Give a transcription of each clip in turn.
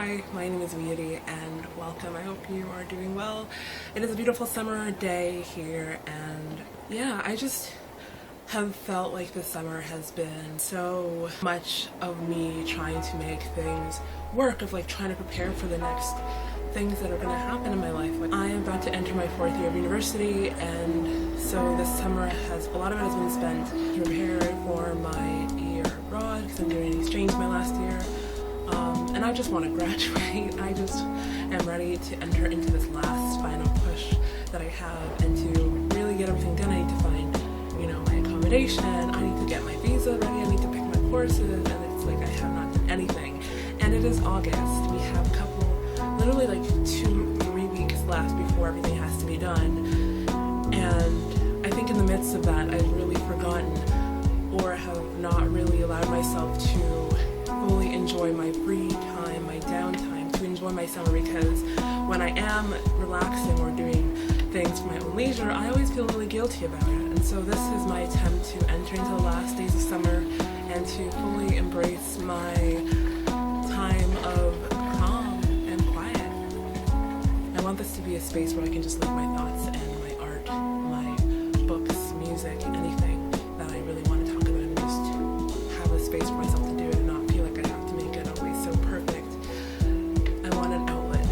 Hi, my name is Zooey and welcome. I hope you are doing well. It is a beautiful summer day here, and yeah, I just have felt like this summer has been so much of me trying to make things work, of like trying to prepare for the next things that are going to happen in my life. Like, I am about to enter my 4th year of university, and so this summer a lot of it has been spent to prepare for my year abroad because I'm doing an exchange my last year. And I just want to graduate. I just am ready to enter into this last final push that I have and to really get everything done. I need to find, my accommodation. I need to get my visa ready. I need to pick my courses, and it's like I have not done anything. And it is August. We have a couple, literally like 2-3 weeks left before everything has to be done. And I think in the midst of that, I've really forgotten or have not really allowed myself to fully enjoy my free time, my downtime, to enjoy my summer, because when I am relaxing or doing things for my own leisure, I always feel really guilty about it. And so this is my attempt to enter into the last days of summer and to fully embrace my time of calm and quiet. I want this to be a space where I can just leave my thoughts and my art, my books, music, anything that I really want to talk about, and just have a space for myself to do it and not feel like I have to make it always so perfect. I want an outlet.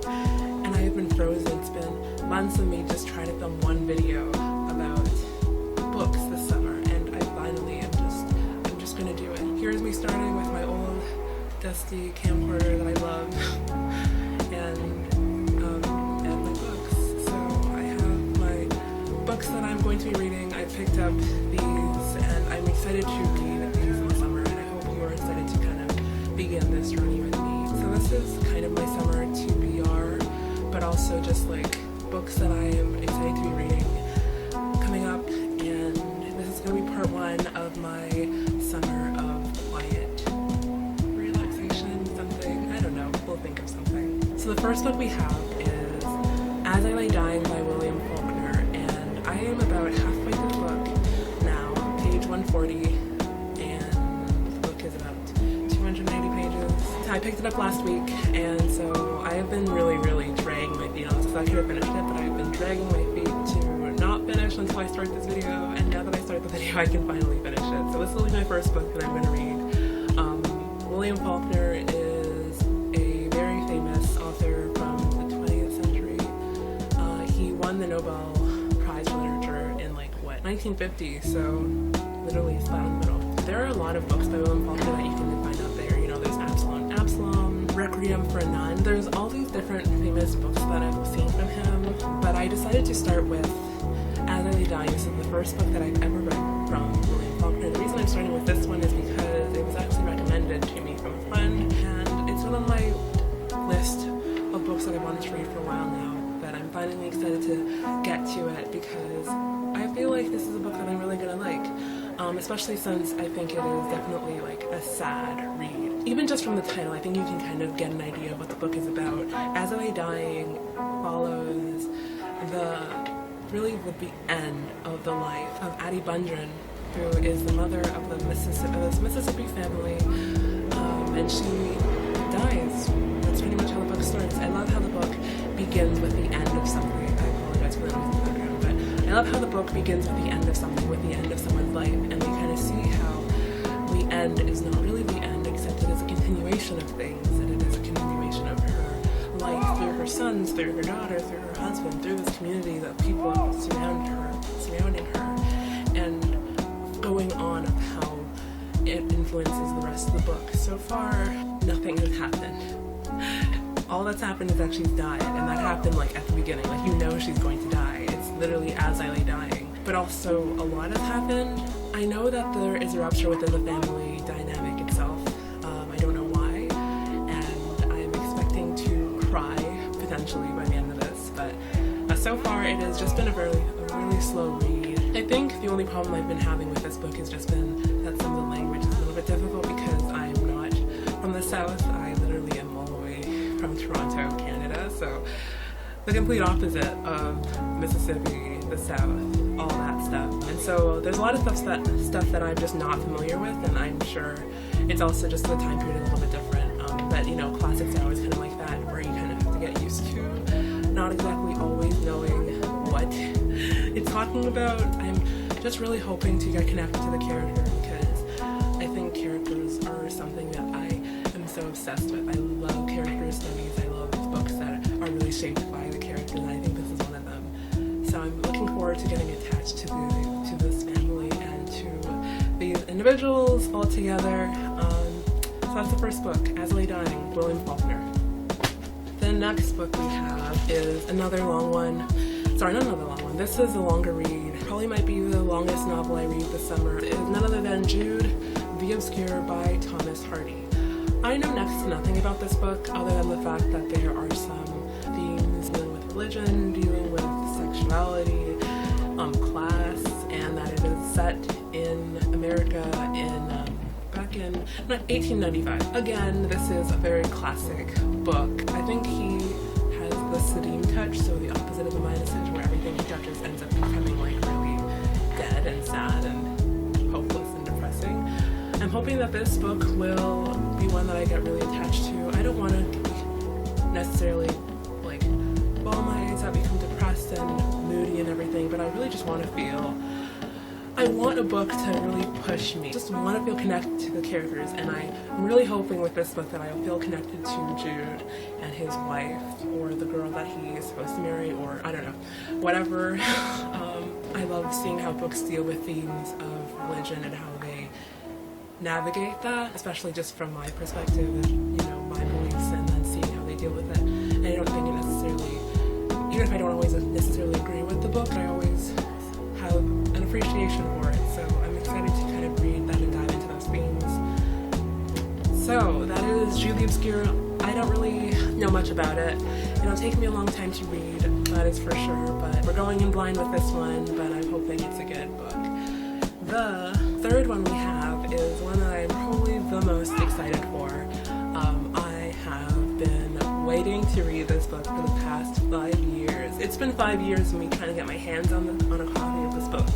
And I have been frozen. It's been months of me just trying to film one video about books this summer, and I finally am just gonna do it. Here's me starting with my old dusty camcorder that I love and my books. So I have my books that I'm going to be reading. I picked up these and I'm excited to read these in the summer, and I hope you are excited to kind of begin this journey with me. So this is kind of my summer TBR, but also just like books that I am excited to be reading coming up, and this is going to be part 1 of my summer of quiet relaxation, something, I don't know, we'll think of something. So the first book we have is As I Lay Dying by William Faulkner, and I am about halfway through the book now, page 140, and the book is about 280 pages. I picked it up last week, and so I have been really dragging my feet on this, because I could have finished it, but I've been dragging my feet to not finish until I start this video, and now that I start the video, I can finally finish it. So this will be my first book that I'm going to read. William Faulkner is a very famous author from the 20th century. He won the Nobel Prize for Literature in 1950, so literally slap in the middle. There are a lot of books by William Faulkner that you can find out there. There's Absalom, Requiem for a Nun. There's all these different famous books that I've seen from him, but I decided to start with As I Lay Dying. This is the first book that I've ever read from William Faulkner. The reason I'm starting with this one is because it was actually recommended to me from a friend, and it's been on my list of books that I wanted to read for a while now, but I'm finally excited to get to it because I feel like this is a book that I'm really gonna like, especially since I think it is definitely a sad read. Even just from the title, I think you can kind of get an idea of what the book is about. As I Lay Dying follows the end of the life of Addie Bundren, who is the mother of this Mississippi family, and she dies. That's pretty much how the book starts. I love how the book begins with the end of something. I apologize for the noise in the background, but I love how the book begins with the end of something, with the end of someone's life, and we kind of see how the end is not really the end, except it is a continuation of things, and it is a continuation of her life through her sons, through her daughter, through her husband, through this community of people surrounding her, and going on of how it influences the rest of the book. So far, nothing has happened. All that's happened is that she's died, and that happened at the beginning. She's going to die. It's literally As I Lay Dying. But also, a lot has happened. I know that there is a rupture within the family dynamic itself. I don't know why, and I'm expecting to cry potentially by the end of this, but so far it has just been a really slow read. I think the only problem I've been having with this book has just been that some of the language is a little bit difficult because I'm not from the South. I literally am all the way from Toronto, Canada, so the complete opposite of Mississippi, the South, all that stuff. And so there's a lot of stuff that I'm just not familiar with, and I'm sure it's also just the time period is a little bit different. But classics are not exactly always knowing what it's talking about. I'm just really hoping to get connected to the character because I think characters are something that I am so obsessed with. I love character studies. I love books that are really shaped by the characters, and I think this is one of them. So I'm looking forward to getting attached to this family and to these individuals all together. So that's the first book, As I Lay Dying, William Faulkner. The next book we have is another long one. Sorry, not another long one. This is a longer read. Probably might be the longest novel I read this summer. It is none other than Jude, the Obscure by Thomas Hardy. I know next to nothing about this book other than the fact that there are some themes dealing with religion, dealing with sexuality, class, and that it is set in America back in 1895. Again, this is a very classic book. I think he has the Sedine touch, so the opposite of the Midas touch, where everything he touches ends up becoming like really dead and sad and hopeless and depressing. I'm hoping that this book will be one that I get really attached to. I don't want to necessarily like bawl my eyes out, become depressed and moody and everything, but I really just want to feel. I want a book to really push me. Just want to feel connected to the characters, and I'm really hoping with this book that I'll feel connected to Jude and his wife, or the girl that he is supposed to marry, or I don't know, whatever. I love seeing how books deal with themes of religion and how they navigate that, especially just from my perspective, you know, my beliefs, and then seeing how they deal with it. And I don't think it necessarily, even if I don't always necessarily agree with the book, I always have an appreciation for it, so I'm excited to kind of read that and dive into those themes. So that is Jude the Obscure. I don't really know much about it. It'll take me a long time to read, that is for sure, but we're going in blind with this one, but I'm hoping it's a good book. The third one we have is one that I'm probably the most excited for. I have been waiting to read this book for the past 5 years. It's been 5 years of me trying to get my hands on a copy of this book,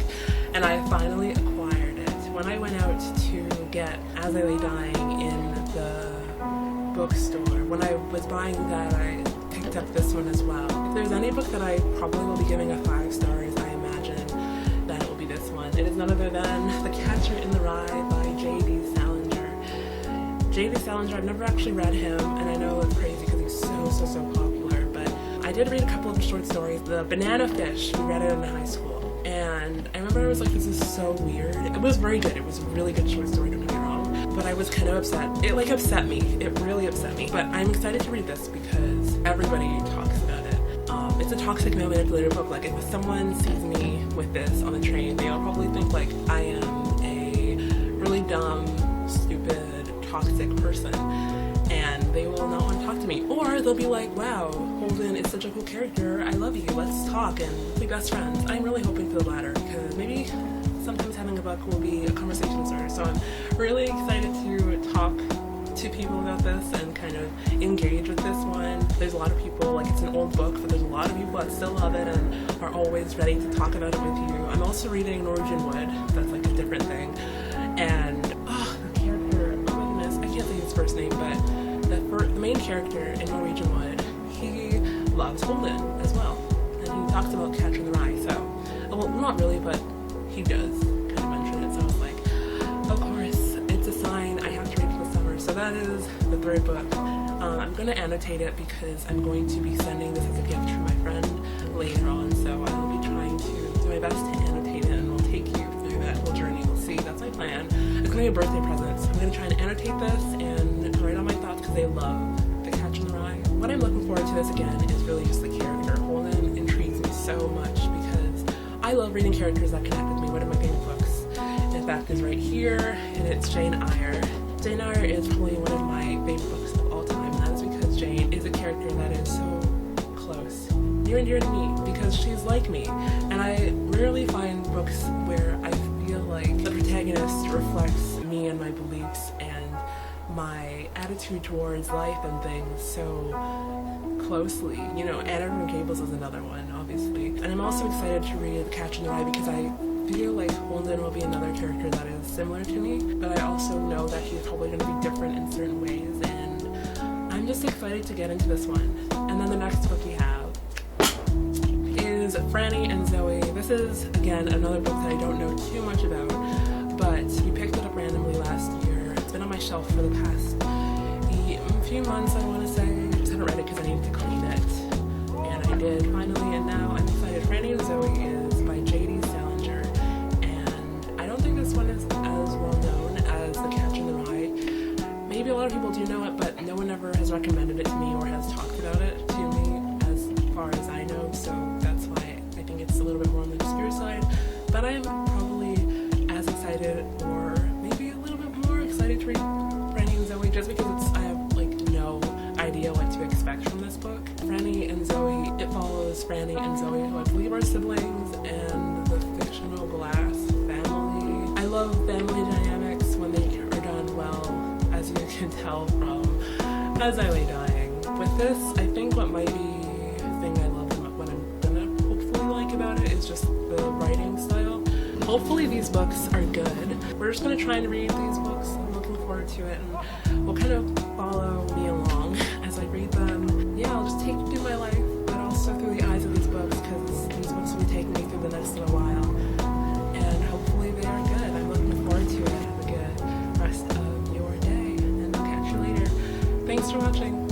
and I finally acquired it. When I went out to get As I Lay Dying in the bookstore, when I was buying that, I picked up this one as well. If there's any book that I probably will be giving a 5 stars, I imagine that it will be this one. It is none other than The Catcher in the Rye by J.D. Salinger. J.D. Salinger, I've never actually read him, and I know it's crazy because he's so popular, but I did read a couple of short stories. The Banana Fish, we read it in high school, and I remember I was like, this is so weird. It was very good. It was a really good short story, don't get me wrong, but I was kind of upset. It like upset me. It really upset me, but I'm excited to read this because everybody talks about it. It's a toxic male manipulator book. Like, if someone sees me with this on the train, they'll probably think like I am a really dumb, stupid, toxic person, and they will not want to talk to me. Or they'll be like, wow, Holden is such a cool character, I love you, let's talk and be best friends. I'm really hoping for the latter, because maybe sometimes having a book will be a conversation starter. So I'm really excited to talk to people about this and kind of engage with this one. There's a lot of people, like, it's an old book, but there's a lot of people that still love it and are always ready to talk about it with you. I'm also reading Norwegian Wood, that's like a different thing, and the character, oh my goodness, I can't say his first name, but the main character in Norwegian Wood, he loves Holden as well, and he talks about Catcher in the Rye, so, well, not really, but he does kind of mention it, so I was like, of course, it's a sign, I have to read it for the summer. So that is the third book. I'm going to annotate it because I'm going to be sending this as a gift to my friend later on, so I will be trying to do my best to annotate it, and we'll take you through that whole journey. We'll see, that's my plan. It's going to be a birthday present, so I'm going to try and annotate this and write on my thoughts because I love The Catcher in the Rye. What I'm looking forward to this again is really just the character. Holden intrigues me so much because I love reading characters that connect with me. One of my favorite books, in fact, is right here, and it's Jane Eyre. Jane Eyre is probably one of my favorite books of all time, and that is because Jane is a character that is so close, near and dear to me, because she's like me. And I rarely find books where I feel like the protagonist reflects me and my beliefs and my attitude towards life and things so closely. You know, Anna from Gables is another one, obviously. And I'm also excited to read The Catcher in the Rye because I feel like Holden will be another character that is similar to me, but I also know that he's probably going to be different in certain ways, and I'm just excited to get into this one. And then the next book we have is Franny and Zooey. This is, again, another book that I don't know too much about, but we picked it up randomly last year. It's been on my shelf for the past few months, I want to say. I just haven't read it because I needed to clean it. And I did finally, and now I'm excited. Franny and Zooey is by J.D. Salinger, and I don't think this one is as well known as The Catcher in the Rye. Maybe a lot of people do know it, but no one ever has recommended it to me or has talked about it to me as far as I know, so that's why I think it's a little bit more on the obscure side. But I'm probably as excited, or maybe a little bit more excited to read Franny and Zooey, just because I have no idea what to expect from this book. Franny and Zooey, it follows Franny and Zooey, who I believe are siblings, and the fictional Glass family. I love family dynamics when they are done well, as you can tell from As I Lay Dying. With this, I think what might be the thing I love and what I'm gonna hopefully like about it is just the writing style. Hopefully these books are good. We're just gonna try and read these books. I'm looking forward to it, and we'll kind of follow me along as I read them. Yeah, I'll just take you through my life, but also through the eyes of these books, because these books will be taking me through the next little while. And hopefully they are good. I'm looking forward to it. Have a good rest of your day, and I'll catch you later. Thanks for watching.